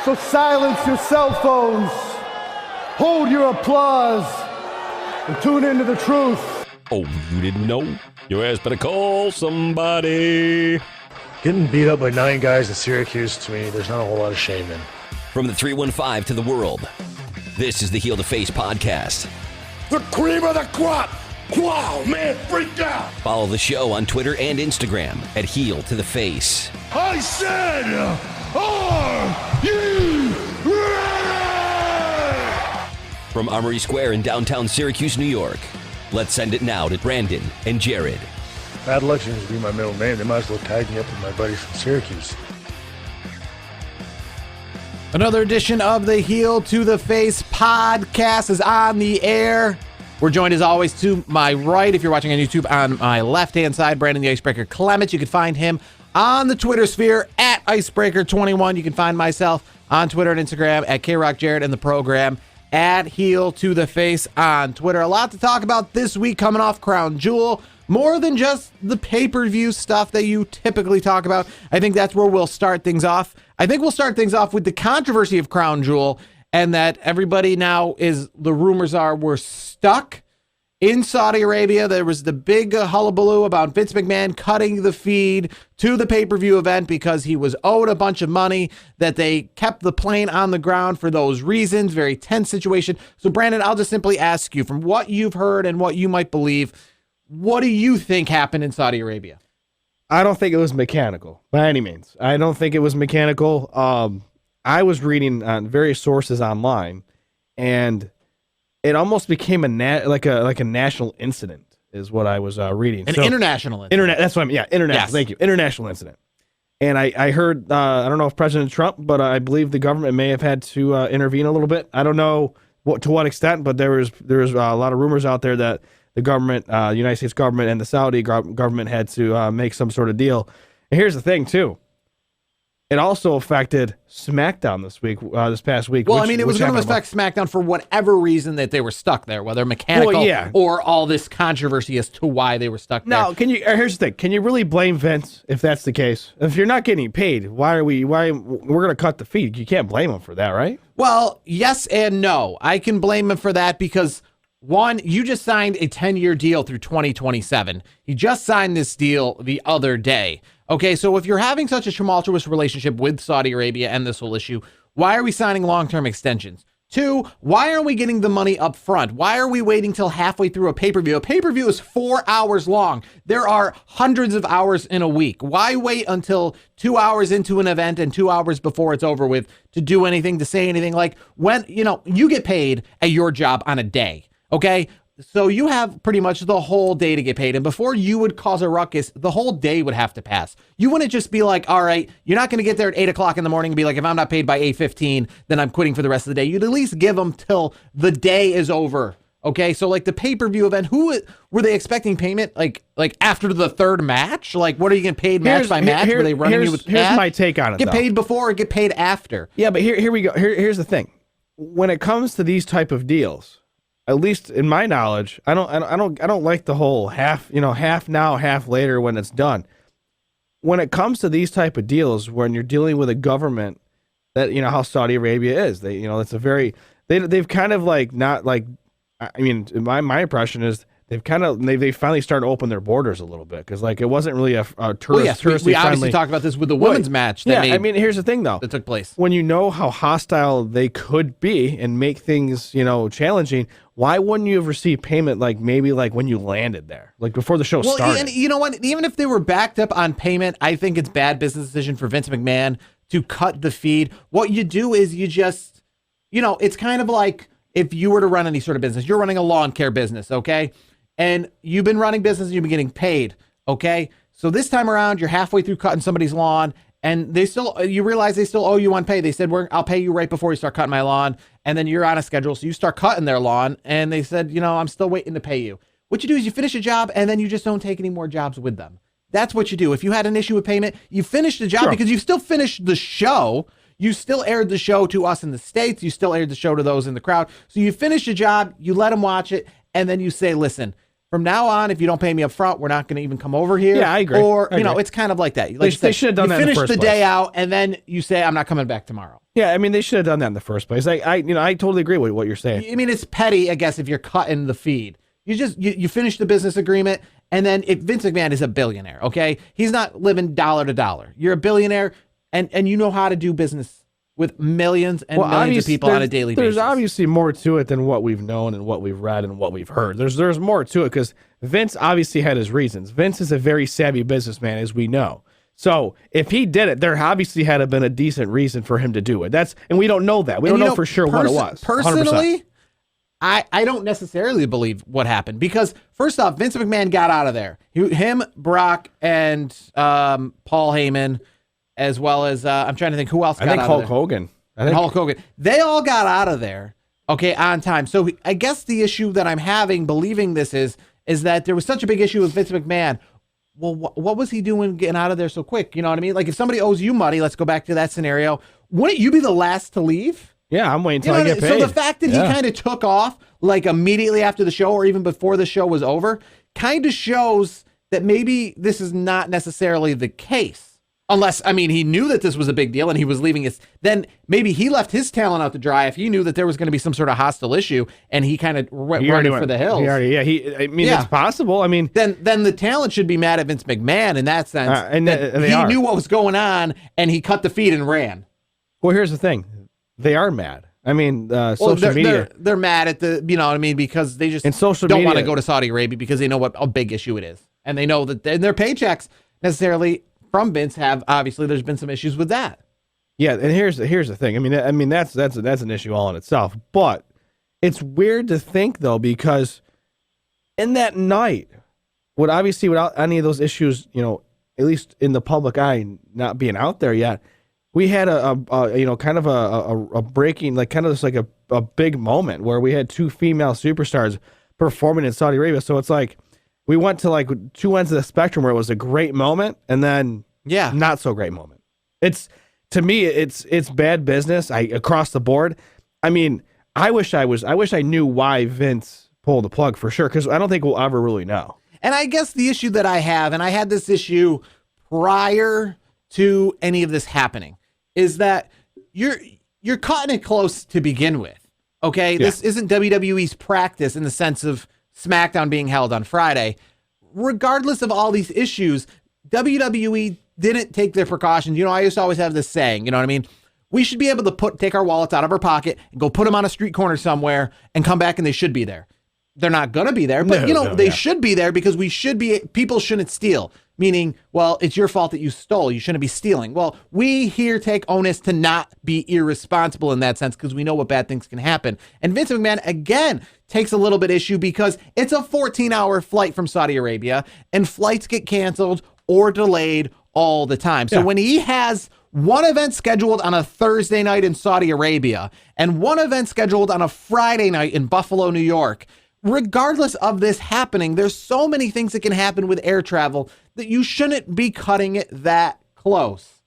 So silence your cell phones, hold your applause, and tune into the truth. Oh, you didn't know? Your ass better call somebody. Getting beat up by 9 guys in Syracuse, to me, there's not a whole lot of shame in. From the 315 to the world, this is the Heel to Face podcast. The cream of the crop! Wow, man, freaked out! Follow the show on Twitter and Instagram at Heel to the Face. I said, are you ready? From Armory Square in downtown Syracuse, New York, let's send it now to Brandon and Jared. Bad luck seems to be my middle name. They might as well tag me up with my buddies from Syracuse. Another edition of the Heel to the Face podcast is on the air. We're joined as always to my right, if you're watching on YouTube, on my left-hand side, Brandon the Icebreaker Clements. You can find him on the Twitter sphere at Icebreaker21. You can find myself on Twitter and Instagram at KRockJared and the program at Heel to the Face on Twitter. A lot to talk about this week coming off Crown Jewel. More than just the pay-per-view stuff that you typically talk about. I think that's where we'll start things off. I think we'll start things off with the controversy of Crown Jewel, and that everybody now is, the rumors are, we're stuck in Saudi Arabia. There was the big hullabaloo about Vince McMahon cutting the feed to the pay-per-view event because he was owed a bunch of money, that they kept the plane on the ground for those reasons. Very tense situation. So, Brandon, I'll just simply ask you, from what you've heard and what you might believe, what do you think happened in Saudi Arabia? I don't think it was mechanical by any means. I don't think it was mechanical. I was reading on various sources online, and it almost became like a national incident, is what I was reading. International incident. That's what I mean. Yeah, international. Yes. Thank you. International incident. And I heard, I don't know if President Trump, but I believe the government may have had to intervene a little bit. I don't know to what extent, but there was a lot of rumors out there that the government, the United States government and the Saudi government had to make some sort of deal. And here's the thing, too. It also affected Smackdown this past week. Well, it was going to affect Smackdown for whatever reason that they were stuck there, whether mechanical or all this controversy as to why they were stuck there. Now, here's the thing. Can you really blame Vince if that's the case? If you're not getting paid, we're going to cut the feed? You can't blame him for that, right? Well, yes and no. I can blame him for that because, one, you just signed a 10-year deal through 2027. He just signed this deal the other day. Okay, so if you're having such a tumultuous relationship with Saudi Arabia and this whole issue, why are we signing long-term extensions? 2, why aren't we getting the money up front? Why are we waiting till halfway through a pay-per-view? A pay-per-view is 4 hours long. There are hundreds of hours in a week. Why wait until 2 hours into an event and 2 hours before it's over with to do anything, to say anything? Like, when, you get paid at your job on a day. Okay, so you have pretty much the whole day to get paid. And before you would cause a ruckus, the whole day would have to pass. You wouldn't just be like, all right, you're not going to get there at 8 o'clock in the morning and be like, if I'm not paid by 8:15, then I'm quitting for the rest of the day. You'd at least give them till the day is over. Okay, so like the pay-per-view event, were they expecting payment like after the third match? Like, what are you getting paid match by match? Were they running you with cash? Here's my take on it. Get paid before or get paid after? Yeah, but here we go. Here's the thing. When it comes to these type of deals, at least in my knowledge, I don't like the whole half now, half later when it's done. When it comes to these type of deals, when you're dealing with a government that, how Saudi Arabia is, it's a very, they've kind of like not like, my impression is they finally started to open their borders a little bit, because like it wasn't really a tourist. We obviously talked about this with the women's match. Here's the thing though, that took place. When you know how hostile they could be and make things challenging, why wouldn't you have received payment maybe when you landed there, like before the show started? And you know what? Even if they were backed up on payment, I think it's bad business decision for Vince McMahon to cut the feed. What you do is you just, it's kind of like if you were to run any sort of business. You're running a lawn care business, okay? And you've been running business and you've been getting paid, okay? So this time around, you're halfway through cutting somebody's lawn, and you realize they still owe you on pay. They said, I'll pay you right before you start cutting my lawn. And then you're on a schedule. So you start cutting their lawn, and they said, I'm still waiting to pay you. What you do is you finish a job, and then you just don't take any more jobs with them. That's what you do. If you had an issue with payment, you finish the job because you still finished the show. You still aired the show to us in the States. You still aired the show to those in the crowd. So you finish the job, you let them watch it, and then you say, listen, from now on, if you don't pay me up front, we're not going to even come over here. Yeah, I agree. Or, I agree. it's kind of like that. Like They should have done that in the first finish the place. day out, and then you say, I'm not coming back tomorrow. Yeah, I mean, they should have done that in the first place. I totally agree with what you're saying. I mean, it's petty, I guess, if you're cutting the feed. You finish the business agreement, and then if Vince McMahon is a billionaire, okay? He's not living dollar to dollar. You're a billionaire, and you know how to do business with millions and millions of people on a daily basis. There's obviously more to it than what we've known and what we've read and what we've heard. There's more to it because Vince obviously had his reasons. Vince is a very savvy businessman, as we know. So if he did it, there obviously had to been a decent reason for him to do it. And we don't know that. We don't know for sure what it was. 100%. Personally, I don't necessarily believe what happened because, first off, Vince McMahon got out of there. Him, Brock, and Paul Heyman, as well as, I'm trying to think who else got out of there. Hulk Hogan. Hulk Hogan. They all got out of there, okay, on time. So I guess the issue that I'm having believing this is that there was such a big issue with Vince McMahon. Well, what was he doing getting out of there so quick? You know what I mean? Like if somebody owes you money, let's go back to that scenario. Wouldn't you be the last to leave? Yeah, I'm waiting until I get paid. So the fact that he kind of took off like immediately after the show or even before the show was over kind of shows that maybe this is not necessarily the case. Unless, I mean, he knew that this was a big deal and he was leaving his, then maybe he left his talent out to dry if he knew that there was going to be some sort of hostile issue and he kind of went running for the hills. It's possible. I mean, then the talent should be mad at Vince McMahon in that sense. And he knew what was going on and he cut the feed and ran. Well, here's the thing. They are mad. I mean, social media. They're mad at the, you know what I mean? Because they just don't want to go to Saudi Arabia because they know what a big issue it is. And they know that their paychecks necessarily from Vince obviously there's been some issues with that. Yeah, and here's the thing. I mean that's an issue all in itself. But it's weird to think though because in that night, without any of those issues, at least in the public eye not being out there yet, we had a breaking, like kind of just like a big moment where we had two female superstars performing in Saudi Arabia. So it's like we went to like two ends of the spectrum where it was a great moment and then not so great moment. To me, it's bad business across the board. I mean, I wish I knew why Vince pulled the plug for sure, because I don't think we'll ever really know. And I guess the issue that I have, and I had this issue prior to any of this happening, is that you're cutting it close to begin with. Okay, this isn't WWE's practice in the sense of Smackdown being held on Friday. Regardless of all these issues, WWE didn't take their precautions. I used to always have this saying, you know what I mean? We should be able to take our wallets out of our pocket and go put them on a street corner somewhere and come back and they should be there. They're not going to be there, but they should be there because people shouldn't steal. Meaning, well, it's your fault that you stole. You shouldn't be stealing. Well, we here take onus to not be irresponsible in that sense because we know what bad things can happen. And Vince McMahon, again, takes a little bit issue because it's a 14-hour flight from Saudi Arabia and flights get canceled or delayed all the time. So when he has one event scheduled on a Thursday night in Saudi Arabia and one event scheduled on a Friday night in Buffalo, New York, regardless of this happening, there's so many things that can happen with air travel that you shouldn't be cutting it that close.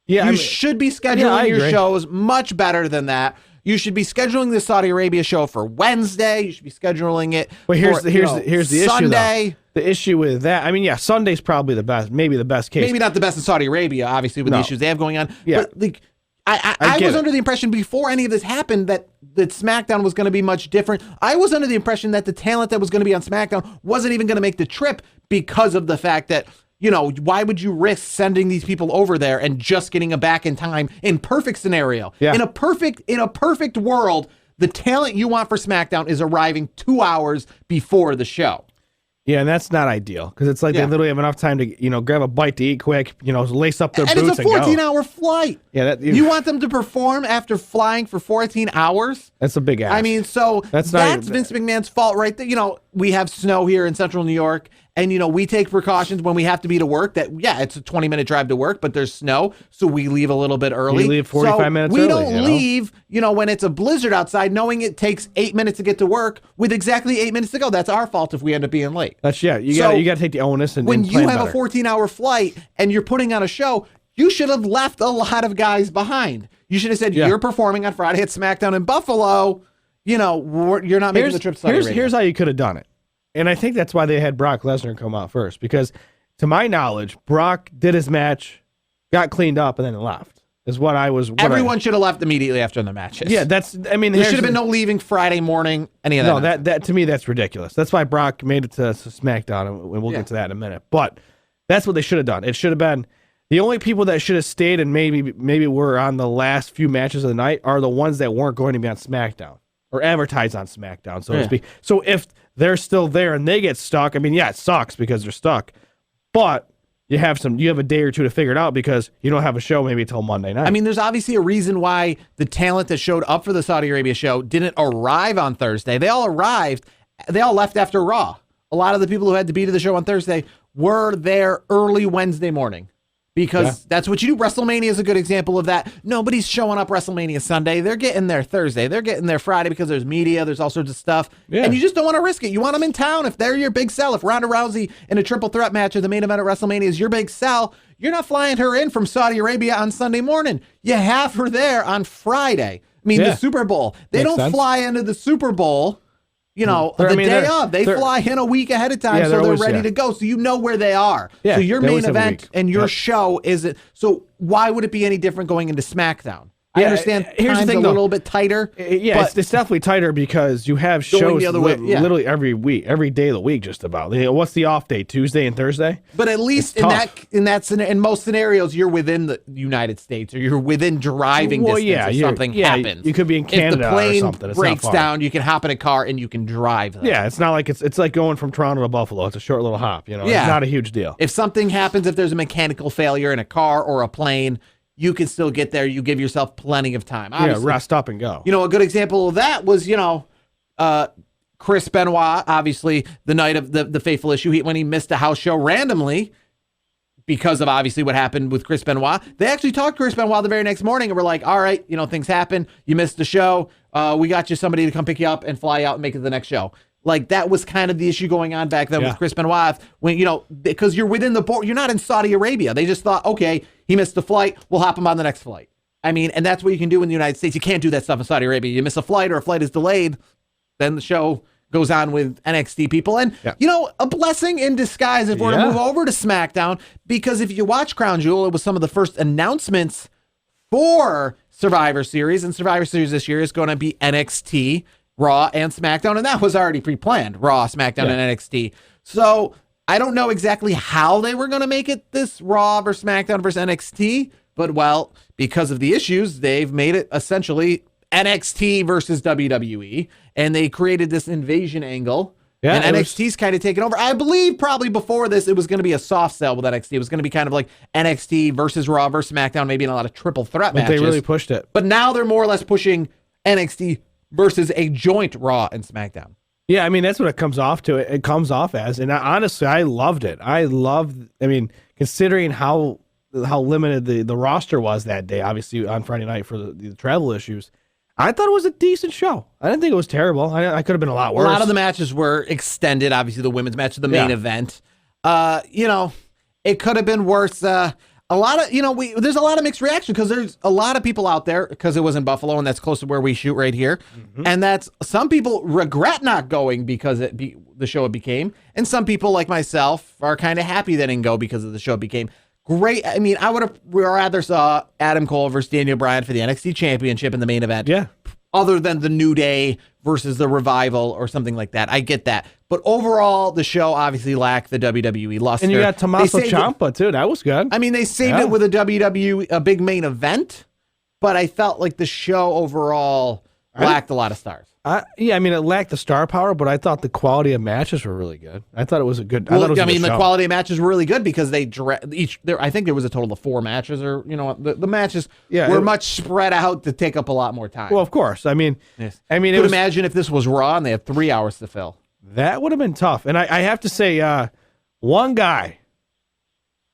Yeah, you should be scheduling your shows much better than that. You should be scheduling the Saudi Arabia show for Wednesday. You should be scheduling it here's the Sunday. Issue, though. The issue with that, Sunday's probably the best, maybe the best case. Maybe not the best in Saudi Arabia, obviously, with the issues they have going on. Yeah. But I was under the impression before any of this happened that SmackDown was going to be much different. I was under the impression that the talent that was going to be on SmackDown wasn't even going to make the trip because of the fact that, why would you risk sending these people over there and just getting them back in time in perfect scenario? Yeah. In a perfect world, the talent you want for SmackDown is arriving 2 hours before the show. Yeah, and that's not ideal because it's like they literally have enough time to, grab a bite to eat quick, lace up their boots and go. And it's a 14-hour flight. Yeah, you want them to perform after flying for 14 hours? That's a big ask. I mean, so that's Vince McMahon's fault right there. We have snow here in central New York, and, we take precautions when we have to be to work that, it's a 20-minute drive to work, but there's snow, so we leave a little bit early. We leave 45 minutes early. We don't leave, when it's a blizzard outside, knowing it takes 8 minutes to get to work with exactly 8 minutes to go. That's our fault if we end up being late. You got to take the onus and when plan you have better. a 14-hour flight and you're putting on a show, you should have left a lot of guys behind. You should have said, you're performing on Friday at SmackDown in Buffalo. You're not making the trip to Saudi Arabia. Here's how you could have done it. And I think that's why they had Brock Lesnar come out first, because to my knowledge, Brock did his match, got cleaned up, and then left. Is what I was. Everyone should have left immediately after the matches. Yeah, that's. I mean, there should have been no leaving Friday morning. Any of that? No, that to me that's ridiculous. That's why Brock made it to SmackDown, and we'll get to that in a minute. But that's what they should have done. It should have been the only people that should have stayed and maybe were on the last few matches of the night are the ones that weren't going to be on SmackDown or advertised on SmackDown, so to speak. So if they're still there and they get stuck, I mean, yeah, it sucks because they're stuck, but you have a day or two to figure it out because you don't have a show maybe until Monday night. I mean, there's obviously a reason why the talent that showed up for the Saudi Arabia show didn't arrive on Thursday. They all arrived. They all left after Raw. A lot of the people who had to be to the show on Thursday were there early Wednesday morning because that's what you do. WrestleMania is a good example of that. Nobody's showing up WrestleMania Sunday. They're getting there Thursday. They're getting there Friday because there's media. There's all sorts of stuff. Yeah. And you just don't want to risk it. You want them in town. If they're your big sell, if Ronda Rousey in a triple threat match or the main event at WrestleMania is your big sell, you're not flying her in from Saudi Arabia on Sunday morning. You have her there on Friday. I mean, the Super Bowl. They Makes don't sense. fly into the Super Bowl, the day of. They fly in a week ahead of time, so they're ready to go. So you know where they are. Yeah, so your they main always have a event week. and your show isn't. So why would it be any different going into SmackDown? I understand here's the time's thing, a though. little bit tighter. Yeah, but it's definitely tighter because you have Going shows the other way, literally every week, every day of the week, just about. What's the off day? Tuesday and Thursday. But at least in most scenarios, you're within the United States or you're within driving distance if something happens. You could be in Canada if the plane or something. It's breaks not far. down, you can hop in a car and you can drive there. Yeah, it's not like it's like going from Toronto to Buffalo. It's a short little hop. It's not a huge deal. If something happens, if there's a mechanical failure in a car or a plane, you can still get there. You give yourself plenty of time. Obviously, rest up and go. A good example of that was, Chris Benoit, obviously, the night of the Fateful Issue, when he missed a house show randomly because of obviously what happened with Chris Benoit. They actually talked to Chris Benoit the very next morning and were like, all right, things happen. You missed the show. We got you somebody to come pick you up and fly out and make it to the next show. Like, that was kind of the issue going on back then with Chris Benoit when, because you're within the border. You're not in Saudi Arabia. They just thought, okay, he missed the flight. We'll hop him on the next flight. I mean, and that's what you can do in the United States. You can't do that stuff in Saudi Arabia. You miss a flight or a flight is delayed, then the show goes on with NXT people. And, a blessing in disguise if we're to move over to SmackDown, because if you watch Crown Jewel, it was some of the first announcements for Survivor Series, and Survivor Series this year is going to be NXT, Raw, and SmackDown, and that was already pre-planned, Raw, SmackDown, and NXT. So I don't know exactly how they were going to make it this Raw versus SmackDown versus NXT, but, because of the issues, they've made it essentially NXT versus WWE, and they created this invasion angle, and NXT's kind of taken over. I believe probably before this, it was going to be a soft sell with NXT. It was going to be kind of like NXT versus Raw versus SmackDown, maybe in a lot of triple threat matches. But they really pushed it. But now they're more or less pushing NXT versus a joint Raw and SmackDown. Yeah, I mean, that's what it comes off to. It comes off as. And honestly, I loved it. Considering how limited the roster was that day, obviously on Friday night for the travel issues, I thought it was a decent show. I didn't think it was terrible. I could have been a lot worse. A lot of the matches were extended, obviously the women's match, the main event. It could have been worse. A lot of, there's a lot of mixed reaction because there's a lot of people out there because it was in Buffalo and that's close to where we shoot right here. Mm-hmm. And that's some people regret not going because the show it became. And some people like myself are kind of happy they didn't go because of the show it became. Great. I mean, I would have rather saw Adam Cole versus Daniel Bryan for the NXT Championship in the main event. Yeah. Other than the New Day versus the Revival or something like that. I get that. But overall, the show obviously lacked the WWE luster. And you got Tommaso Ciampa, too. That was good. I mean, they saved it with a big main event, but I felt like the show overall lacked a lot of stars. It lacked the star power, but I thought the quality of matches were really good. I thought it was a good. The quality of matches were really good because they I think there was a total of 4 matches, or the matches were much spread out to take up a lot more time. Well, of course. Imagine if this was Raw and they had 3 hours to fill. That would have been tough. And I have to say, the one guy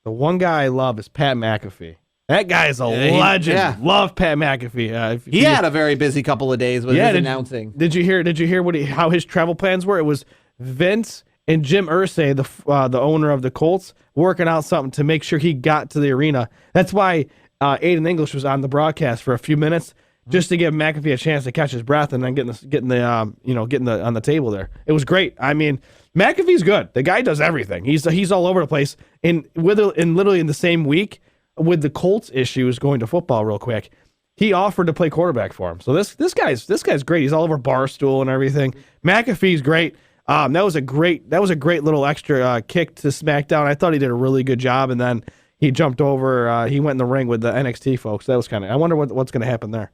I love is Pat McAfee. That guy is a legend. Yeah. Love Pat McAfee. He had a very busy couple of days with his announcing. Did you hear how his travel plans were? It was Vince and Jim Irsay, the owner of the Colts, working out something to make sure he got to the arena. That's why Aiden English was on the broadcast for a few minutes just to give McAfee a chance to catch his breath and then getting on the table there. It was great. I mean, McAfee's good. The guy does everything. He's all over the place. Literally in the same week with the Colts issues going to football real quick, he offered to play quarterback for him. So this guy's great. He's all over Barstool and everything. McAfee's great. That was a great little extra kick to SmackDown. I thought he did a really good job, and then he jumped over. He went in the ring with the NXT folks. That was kind of. I wonder what's going to happen there.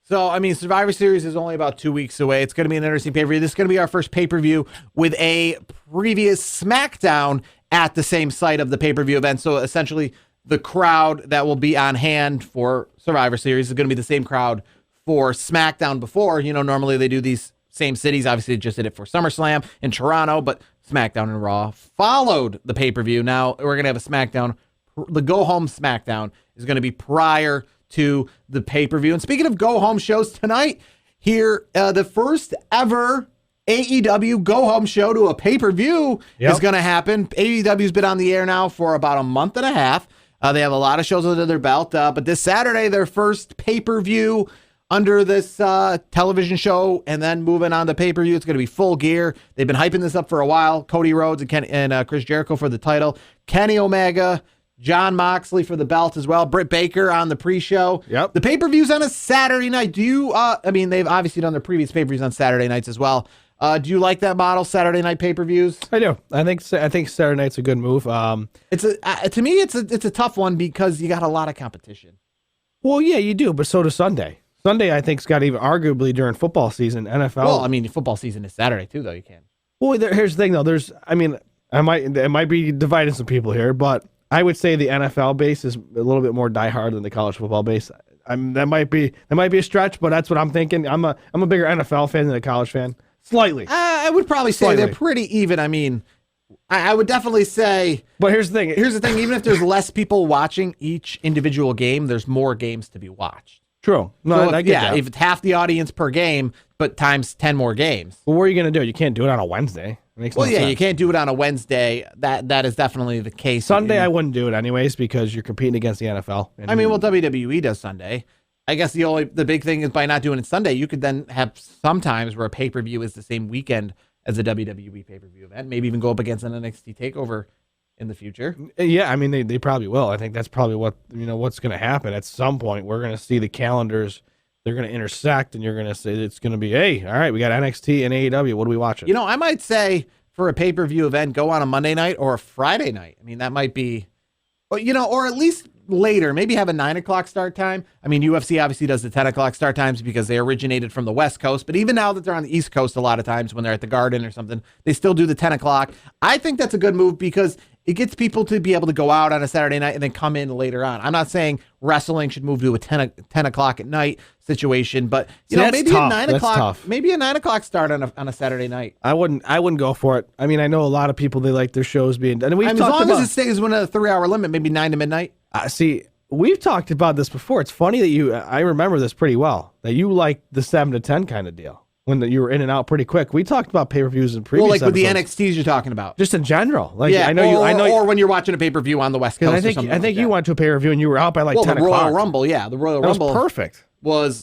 So, I mean, Survivor Series is only about 2 weeks away. It's going to be an interesting pay-per-view. This is going to be our first pay-per-view with a previous SmackDown at the same site of the pay-per-view event. So, essentially, the crowd that will be on hand for Survivor Series is going to be the same crowd for SmackDown before. Normally they do these same cities. Obviously, they just did it for SummerSlam in Toronto, but SmackDown and Raw followed the pay-per-view. Now, we're going to have a SmackDown. The go-home SmackDown is going to be prior to the pay-per-view. And speaking of go-home shows, tonight here, the first ever AEW go-home show to a pay-per-view is going to happen. AEW's been on the air now for about a month and a half. They have a lot of shows under their belt, but this Saturday, their first pay-per-view under this television show, and then moving on to pay-per-view. It's going to be Full Gear. They've been hyping this up for a while. Cody Rhodes and Chris Jericho for the title. Kenny Omega, Jon Moxley for the belt as well. Britt Baker on the pre-show. Yep. The pay-per-view's on a Saturday night. Do you, they've obviously done their previous pay-per-views on Saturday nights as well. Do you like that model, Saturday night pay-per-views? I do. I think Saturday night's a good move. To me, it's a tough one because you got a lot of competition. Well, yeah, you do, but so does Sunday. Sunday, I think's got even arguably during football season, NFL. Well, football season is Saturday too, though. You can. Well, here's the thing, though. It might be dividing some people here, but I would say the NFL base is a little bit more diehard than the college football base. That might be a stretch, but that's what I'm thinking. I'm a bigger NFL fan than a college fan. Slightly. I would probably say they're pretty even. I would definitely say. But here's the thing. Even if there's less people watching each individual game, there's more games to be watched. True. No, I get that. If it's half the audience per game, but times 10 more games. Well, what are you going to do? You can't do it on a Wednesday. It makes no sense. You can't do it on a Wednesday. That is definitely the case. Sunday, I wouldn't do it anyways because you're competing against the NFL. WWE does Sunday. I guess the big thing is by not doing it Sunday, you could then have some times where a pay-per-view is the same weekend as a WWE pay-per-view event. Maybe even go up against an NXT TakeOver in the future. Yeah, they probably will. I think that's probably what's going to happen. At some point, we're going to see the calendars. They're going to intersect, and you're going to say it's going to be, hey, all right, we got NXT and AEW. What are we watching? I might say for a pay-per-view event, go on a Monday night or a Friday night. That might be, or at least later, maybe have a 9 o'clock start time. UFC obviously does the 10 o'clock start times because they originated from the West Coast, but even now that they're on the East Coast, a lot of times when they're at the Garden or something, they still do the 10 o'clock. I think that's a good move because it gets people to be able to go out on a Saturday night and then come in later on. I'm not saying wrestling should move to a 10 o'clock at night situation, but maybe tough. a 9 o'clock, maybe a 9 o'clock start on a Saturday night. I wouldn't go for it. I know a lot of people, they like their shows being done. As long as it stays within a 3-hour limit, maybe 9 to midnight. See, we've talked about this before. It's funny that I remember this pretty well, that you like the 7 to 10 kind of deal when you were in and out pretty quick. We talked about pay-per-views in previous episodes. With the NXTs you're talking about. Just in general. Or when you're watching a pay-per-view on the West Coast I think you went to a pay-per-view and you were out by 10 o'clock. The Royal Rumble, the Royal Rumble. Was perfect.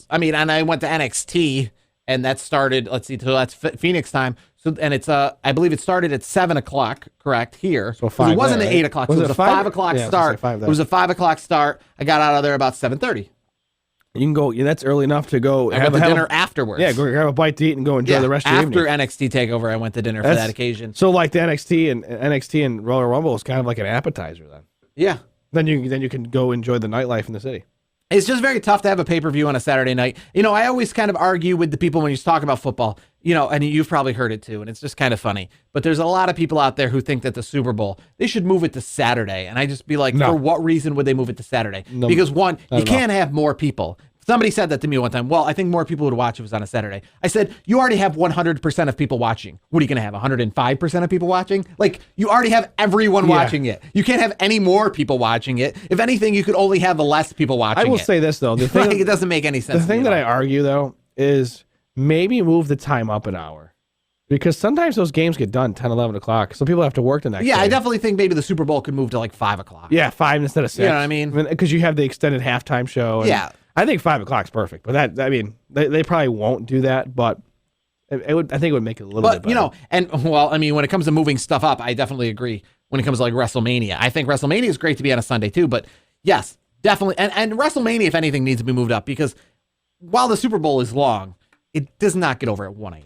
And I went to NXT and that started, so that's Phoenix time. So, and it's, I believe it started at 7 o'clock, correct, here. So 5, it wasn't at 8 o'clock. It was a 5 o'clock start. It was a 5 o'clock start. I got out of there about 7:30. You can go, that's early enough to go have dinner afterwards. Yeah, go grab a bite to eat and go enjoy the rest of your evening. After NXT TakeOver, I went to dinner for that occasion. So like the NXT and Royal Rumble is kind of like an appetizer then. Yeah. Then you can go enjoy the nightlife in the city. It's just very tough to have a pay-per-view on a Saturday night. I always kind of argue with the people when you talk about football, and you've probably heard it too, and it's just kind of funny. But there's a lot of people out there who think that the Super Bowl, they should move it to Saturday. And I just be like, for what reason would they move it to Saturday? No, because one, you can't have more people. Somebody said that to me one time. Well, I think more people would watch if it was on a Saturday. I said, you already have 100% of people watching. What are you going to have, 105% of people watching? Like, you already have everyone watching it. You can't have any more people watching it. If anything, you could only have less people watching it. I will say this, though. The thing, it doesn't make any sense. The thing that I argue, though, is maybe move the time up an hour. Because sometimes those games get done 10, 11 o'clock. Some people have to work the next day. I definitely think maybe the Super Bowl could move to 5 o'clock. Yeah, 5 instead of 6. You know what I mean? Because you have the extended halftime show. And, I think 5 o'clock's perfect, but they probably won't do that, but it would. I think it would make it a little bit better. When it comes to moving stuff up, I definitely agree. When it comes to like WrestleMania, I think WrestleMania is great to be on a Sunday too. But yes, definitely, and WrestleMania, if anything, needs to be moved up because while the Super Bowl is long, it does not get over at 1 a.m.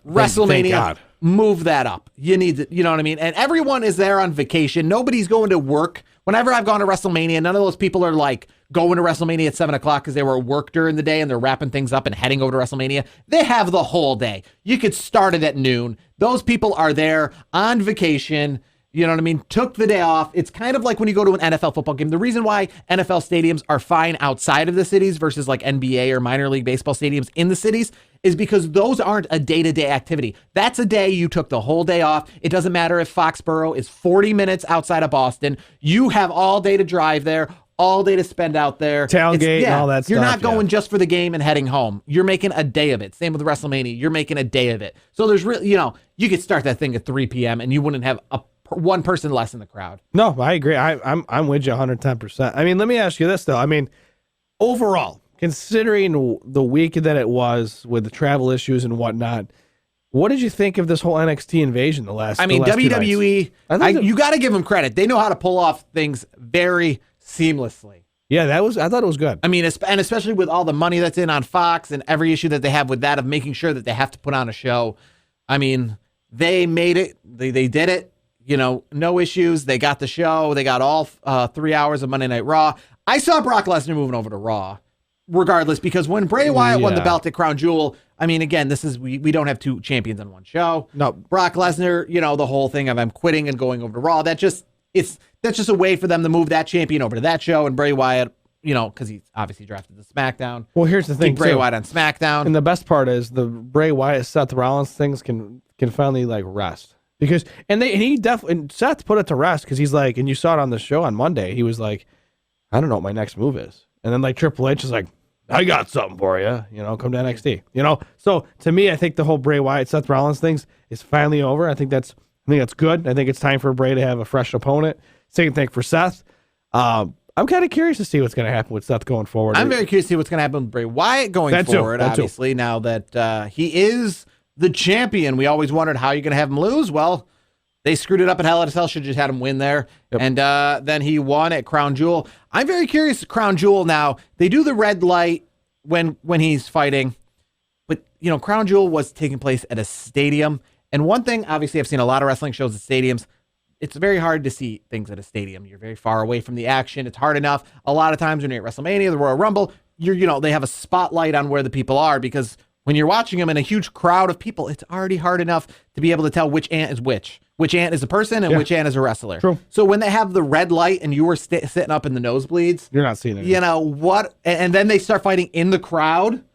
WrestleMania, move that up. You need to, you know what I mean? And everyone is there on vacation. Nobody's going to work. Whenever I've gone to WrestleMania, none of those people are like going to WrestleMania at 7 o'clock because they were at work during the day and they're wrapping things up and heading over to WrestleMania. They have the whole day. You could start it at noon. Those people are there on vacation. You know what I mean? Took the day off. It's kind of like when you go to an NFL football game. The reason why NFL stadiums are fine outside of the cities versus like NBA or minor league baseball stadiums in the cities is because those aren't a day-to-day activity. That's a day you took the whole day off. It doesn't matter if Foxborough is 40 minutes outside of Boston. You have all day to drive there, all day to spend out there. Tailgate and all that stuff. You're not going just for the game and heading home. You're making a day of it. Same with WrestleMania. You're making a day of it. So there's really, you could start that thing at 3 p.m. and you wouldn't have one person less in the crowd. No, I agree. I'm with you 110%. I mean, let me ask you this though. I mean, overall, considering the week that it was with the travel issues and whatnot, what did you think of this whole NXT invasion the last? WWE, you got to give them credit. They know how to pull off things very seamlessly. Yeah, I thought it was good. I mean, and especially with all the money that's in on Fox and every issue that they have with that of making sure that they have to put on a show. I mean, they made it. They did it. No issues. They got the show. They got all 3 hours of Monday Night Raw. I saw Brock Lesnar moving over to Raw, regardless, because when Bray Wyatt won the belt at Crown Jewel, I mean, again, this is we don't have two champions on one show. No, Brock Lesnar, the whole thing of I'm quitting and going over to Raw. That's just a way for them to move that champion over to that show, and Bray Wyatt, because he's obviously drafted to SmackDown. Well, here's the thing, Keep Bray Wyatt on SmackDown, and the best part is the Bray Wyatt Seth Rollins things can finally like rest. Because and Seth put it to rest because he's like, and you saw it on the show on Monday, he was like, I don't know what my next move is. And then like Triple H is like, I got something for you, come to NXT. So to me, I think the whole Bray Wyatt Seth Rollins things is finally over. I think that's good. I think it's time for Bray to have a fresh opponent. Same thing for Seth. I'm kind of curious to see what's going to happen with Seth going forward. I'm very curious to see what's going to happen with Bray Wyatt going forward. Obviously, now that he is the champion, we always wondered how you're going to have him lose. Well, they screwed it up at Hell in a Cell. Should have just had him win there. Yep. And then he won at Crown Jewel. I'm very curious. Crown Jewel now, they do the red light when he's fighting. But, Crown Jewel was taking place at a stadium. And one thing, obviously, I've seen a lot of wrestling shows at stadiums. It's very hard to see things at a stadium. You're very far away from the action. It's hard enough. A lot of times when you're at WrestleMania, the Royal Rumble, they have a spotlight on where the people are because when you're watching them in a huge crowd of people, it's already hard enough to be able to tell which ant is which ant is a person and which ant is a wrestler. True. So when they have the red light and you were sitting up in the nosebleeds, you're not seeing it. And then they start fighting in the crowd.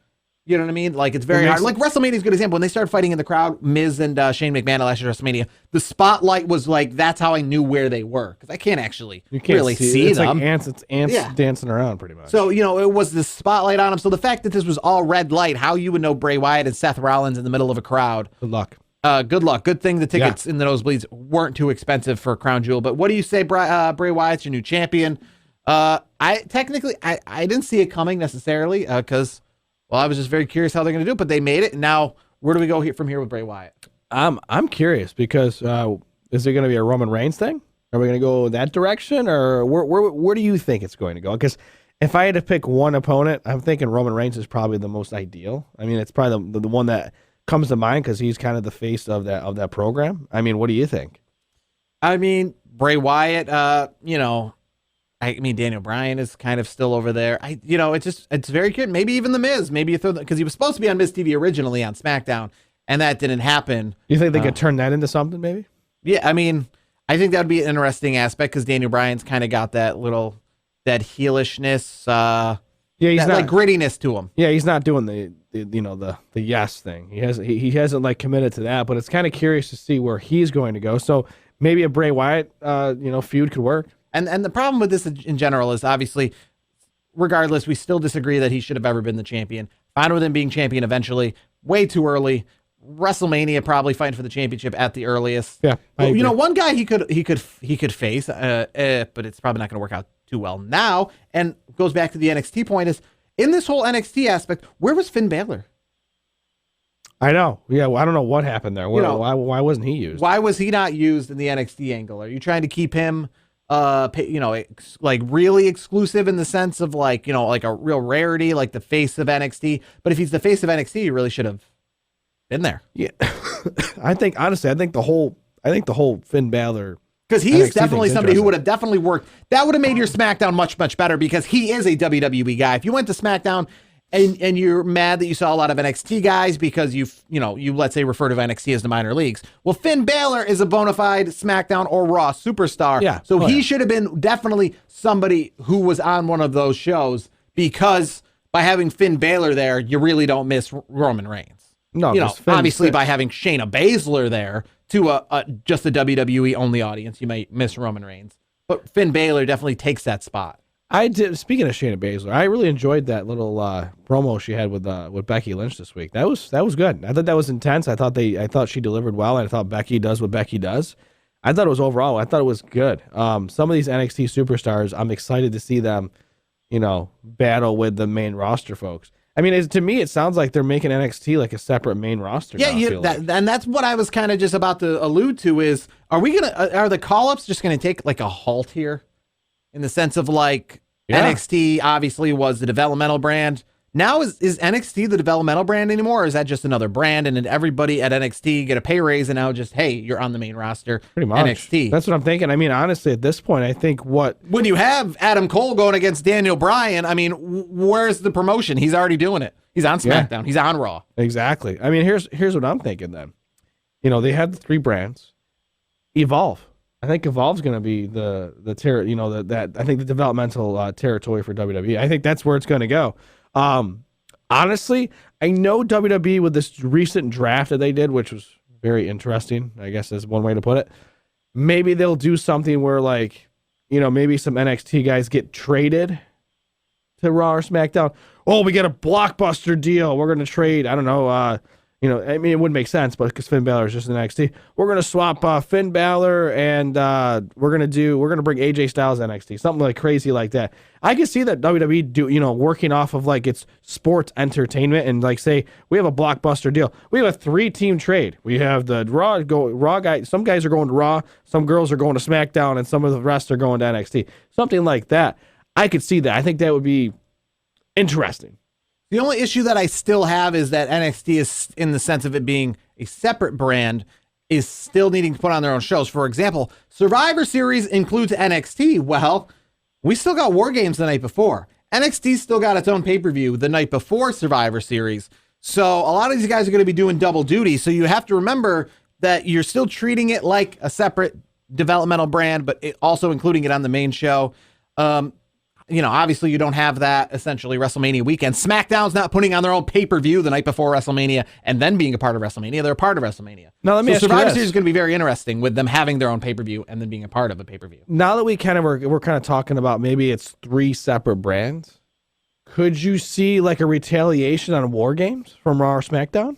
You know what I mean? Like, it's very hard. Like, WrestleMania is a good example. When they started fighting in the crowd, Miz and Shane McMahon at last year's WrestleMania, the spotlight was like, that's how I knew where they were. Because I can't actually really see it's them. It's ants dancing around pretty much. So, it was the spotlight on them. So the fact that this was all red light, how you would know Bray Wyatt and Seth Rollins in the middle of a crowd. Good luck. Good luck. Good thing the tickets in the nosebleeds weren't too expensive for Crown Jewel. But what do you say, Bray Wyatt's your new champion? I didn't see it coming necessarily because... Well, I was just very curious how they're going to do it, but they made it. And now, where do we go from here with Bray Wyatt? I'm curious because is there going to be a Roman Reigns thing? Are we going to go that direction, or where do you think it's going to go? Because if I had to pick one opponent, I'm thinking Roman Reigns is probably the most ideal. I mean, it's probably the one that comes to mind because he's kind of the face of that program. I mean, what do you think? I mean, Bray Wyatt. I mean, Daniel Bryan is kind of still over there. It's very good. Maybe even The Miz. Maybe you throw because he was supposed to be on Miz TV originally on SmackDown, and that didn't happen. You think they could turn that into something, maybe? Yeah, I mean, I think that would be an interesting aspect because Daniel Bryan's kind of got that heelishness, he's not like grittiness to him. Yeah, he's not doing the yes thing. He hasn't like committed to that, but it's kind of curious to see where he's going to go. So maybe a Bray Wyatt feud could work. And the problem with this in general is obviously, regardless, we still disagree that he should have ever been the champion. Fine with him being champion eventually. Way too early. WrestleMania probably fighting for the championship at the earliest. Yeah, one guy he could face, but it's probably not going to work out too well now. And goes back to the NXT point is, in this whole NXT aspect, where was Finn Balor? I know. Yeah, well, I don't know what happened there. Why wasn't he used? Why was he not used in the NXT angle? Are you trying to keep him, like really exclusive in the sense of like a real rarity, like the face of NXT? But if he's the face of NXT, he really should have been there. Yeah, I think the whole Finn Balor, because he's definitely somebody who would have definitely worked. That would have made your SmackDown much, much better because he is a WWE guy. If you went to SmackDown and you're mad that you saw a lot of NXT guys because you let's say refer to NXT as the minor leagues. Well, Finn Balor is a bona fide SmackDown or Raw superstar. Yeah. So he should have been definitely somebody who was on one of those shows, because by having Finn Balor there, you really don't miss Roman Reigns. No, obviously by having Shayna Baszler there to just the WWE only audience, you might miss Roman Reigns. But Finn Balor definitely takes that spot. I did. Speaking of Shayna Baszler, I really enjoyed that little promo she had with Becky Lynch this week. That was good. I thought that was intense. I thought she delivered well, and I thought Becky does what Becky does. I thought it was good. Some of these NXT superstars, I'm excited to see them, battle with the main roster folks. I mean, to me, it sounds like they're making NXT like a separate main roster. Yeah, and that's what I was kind of just about to allude to is, are the call-ups just going to take like a halt here? In the sense of like, NXT obviously was the developmental brand. Now is NXT the developmental brand anymore? Or is that just another brand? And then everybody at NXT get a pay raise and now just, hey, you're on the main roster. Pretty much. NXT. That's what I'm thinking. I mean, honestly, at this point, I think when you have Adam Cole going against Daniel Bryan, I mean, where's the promotion? He's already doing it. He's on SmackDown. Yeah. He's on Raw. Exactly. I mean, here's what I'm thinking then. They had the 3 brands. Evolve. I think Evolve's going to be the I think the developmental territory for WWE. I think that's where it's going to go. Honestly, I know WWE with this recent draft that they did, which was very interesting, I guess is one way to put it. Maybe they'll do something where maybe some NXT guys get traded to Raw or SmackDown. Oh, we get a blockbuster deal. We're going to trade. I don't know. I mean, it wouldn't make sense, but because Finn Balor is just in NXT, we're going to swap Finn Balor and we're going to bring AJ Styles to NXT, something like crazy like that. I can see that WWE working off of like its sports entertainment and like say we have a blockbuster deal. We have a 3-team trade. We have the Raw guys. Some guys are going to Raw, some girls are going to SmackDown, and some of the rest are going to NXT. Something like that. I could see that. I think that would be interesting. The only issue that I still have is that NXT is, in the sense of it being a separate brand, is still needing to put on their own shows. For example, Survivor Series includes NXT. Well, we still got War Games the night before. NXT still got its own pay-per-view the night before Survivor Series. So a lot of these guys are going to be doing double duty. So you have to remember that you're still treating it like a separate developmental brand, but also including it on the main show. Obviously you don't have that essentially WrestleMania weekend. SmackDown's not putting on their own pay-per-view the night before WrestleMania and then being a part of WrestleMania. They're a part of WrestleMania. Now let me ask Survivor you this. Series is going to be very interesting with them having their own pay-per-view and then being a part of a pay-per-view. Now that we're kind of talking about maybe it's 3 separate brands, could you see like a retaliation on War Games from Raw or SmackDown?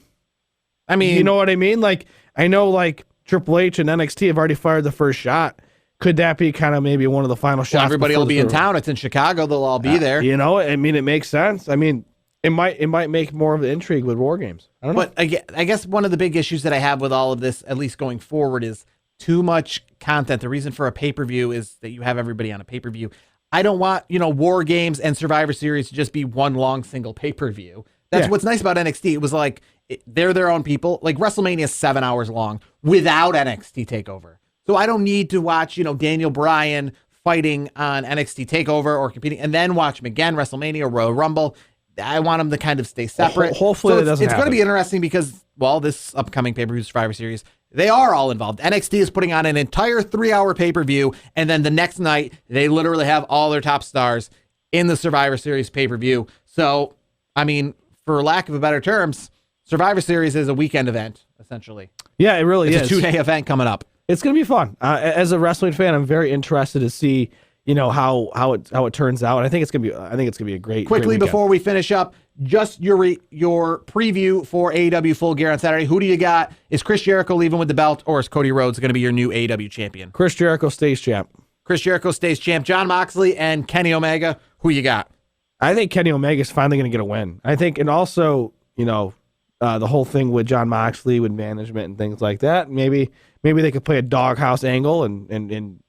I mean, you know what I mean? Like, I know like Triple H and NXT have already fired the first shot. Could that be kind of maybe one of the final shots? Well, everybody will be in town. It's in Chicago. They'll all be there. I mean, it makes sense. I mean, it might make more of an intrigue with War Games. I don't know. But I guess one of the big issues that I have with all of this, at least going forward, is too much content. The reason for a pay-per-view is that you have everybody on a pay-per-view. I don't want, War Games and Survivor Series to just be one long single pay-per-view. That's what's nice about NXT. It was like, they're their own people. Like WrestleMania is 7 hours long without NXT TakeOver. So I don't need to watch, Daniel Bryan fighting on NXT TakeOver or competing and then watch him again, WrestleMania, Royal Rumble. I want them to kind of stay separate. Hopefully it doesn't happen. It's going to be interesting because, this upcoming pay-per-view Survivor Series, they are all involved. NXT is putting on an entire 3-hour pay-per-view, and then the next night, they literally have all their top stars in the Survivor Series pay-per-view. So, I mean, for lack of better terms, Survivor Series is a weekend event, essentially. Yeah, it really is. It's a 2-day event coming up. It's going to be fun. As a wrestling fan, I'm very interested to see, how it turns out. And I think it's going to be a great. Quickly great before we finish up, just your preview for AEW Full Gear on Saturday. Who do you got? Is Chris Jericho leaving with the belt, or is Cody Rhodes going to be your new AEW champion? Chris Jericho stays champ. Chris Jericho stays champ. Jon Moxley and Kenny Omega. Who you got? I think Kenny Omega is finally going to get a win. I think, and also, the whole thing with Jon Moxley, with management and things like that. Maybe they could play a doghouse angle and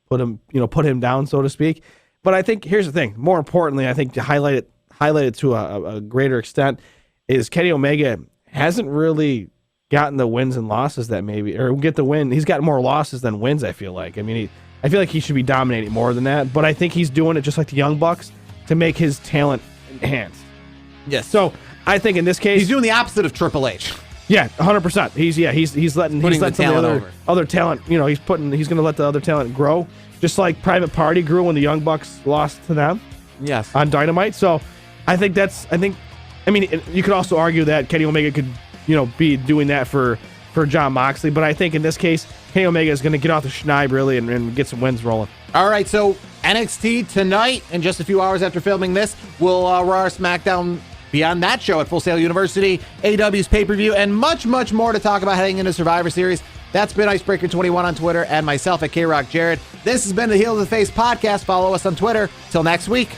put him down, so to speak. But I think here's the thing. More importantly, I think to highlight it to a greater extent is Kenny Omega hasn't really gotten the wins and losses that get the win. He's got more losses than wins, I feel like. I mean, I feel like he should be dominating more than that. But I think he's doing it just like the Young Bucks to make his talent enhanced. Yes. So I think in this case, he's doing the opposite of Triple H. Yeah, 100%. He's letting the other talent. He's going to let the other talent grow, just like Private Party grew when the Young Bucks lost to them. Yes. On Dynamite. So I think you could also argue that Kenny Omega could be doing that for Jon Moxley, but I think in this case Kenny Omega is going to get off the schneid really and get some wins rolling. All right, so NXT tonight, and just a few hours after filming this, will Raw or Smackdown be on that show at Full Sail University, AEW's pay-per-view, and much, much more to talk about heading into Survivor Series. That's been Icebreaker21 on Twitter and myself at KRockJared. This has been the Heel to the Face podcast. Follow us on Twitter. Till next week.